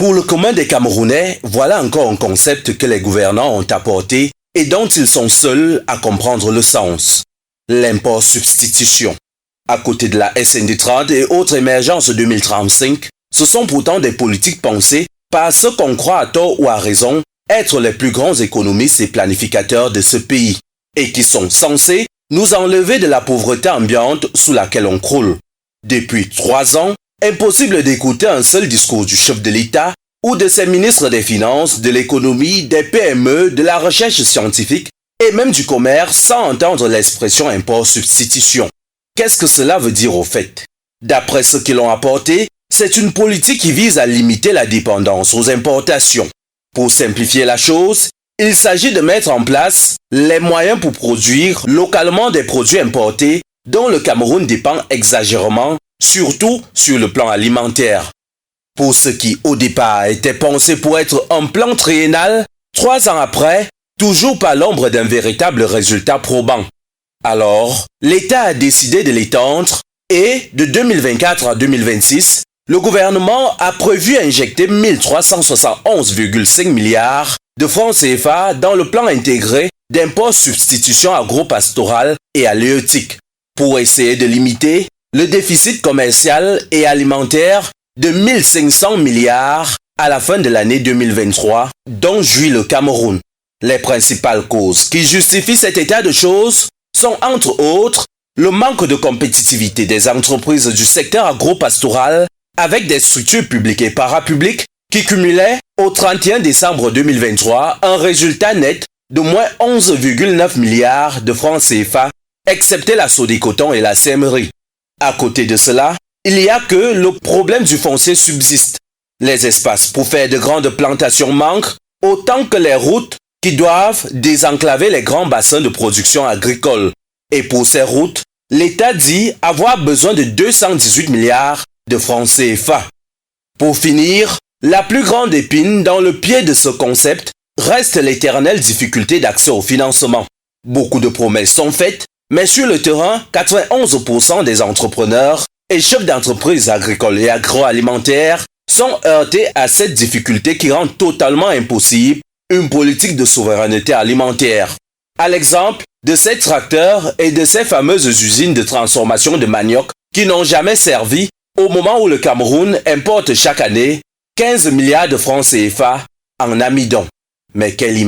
Pour le commun des Camerounais, voilà encore un concept que les gouvernants ont apporté et dont ils sont seuls à comprendre le sens. L'import-substitution. À côté de la SND30 et autres émergences 2035, ce sont pourtant des politiques pensées par ceux qu'on croit à tort ou à raison être les plus grands économistes et planificateurs de ce pays, et qui sont censés nous enlever de la pauvreté ambiante sous laquelle on croule. Depuis 3 ans, impossible d'écouter un seul discours du chef de l'État ou de ses ministres des Finances, de l'économie, des PME, de la recherche scientifique et même du commerce sans entendre l'expression import-substitution. Qu'est-ce que cela veut dire au fait? D'après ce qu'ils ont apporté, c'est une politique qui vise à limiter la dépendance aux importations. Pour simplifier la chose, il s'agit de mettre en place les moyens pour produire localement des produits importés dont le Cameroun dépend exagérément, surtout sur le plan alimentaire. Pour ce qui au départ était pensé pour être un plan triennal, 3 ans après, toujours pas l'ombre d'un véritable résultat probant. Alors, l'État a décidé de l'étendre et, de 2024 à 2026, le gouvernement a prévu injecter 1371,5 milliards de francs CFA dans le plan intégré d'import-substitution agro-pastorale et halieutique pour essayer de limiter le déficit commercial et alimentaire de 1500 milliards à la fin de l'année 2023 dont jouit le Cameroun. Les principales causes qui justifient cet état de choses sont entre autres le manque de compétitivité des entreprises du secteur agro-pastoral avec des structures publiques et parapubliques qui cumulaient au 31 décembre 2023 un résultat net de moins 11,9 milliards de francs CFA, excepté la Sodécoton et la CMRI. À côté de cela, il y a que le problème du foncier subsiste. Les espaces pour faire de grandes plantations manquent, autant que les routes qui doivent désenclaver les grands bassins de production agricole. Et pour ces routes, l'État dit avoir besoin de 218 milliards de francs CFA. Pour finir, la plus grande épine dans le pied de ce concept reste l'éternelle difficulté d'accès au financement. Beaucoup de promesses sont faites, mais sur le terrain, 91% des entrepreneurs et chefs d'entreprises agricoles et agroalimentaires sont heurtés à cette difficulté qui rend totalement impossible une politique de souveraineté alimentaire. À l'exemple de ces tracteurs et de ces fameuses usines de transformation de manioc qui n'ont jamais servi au moment où le Cameroun importe chaque année 15 milliards de francs CFA en amidon. Mais quelle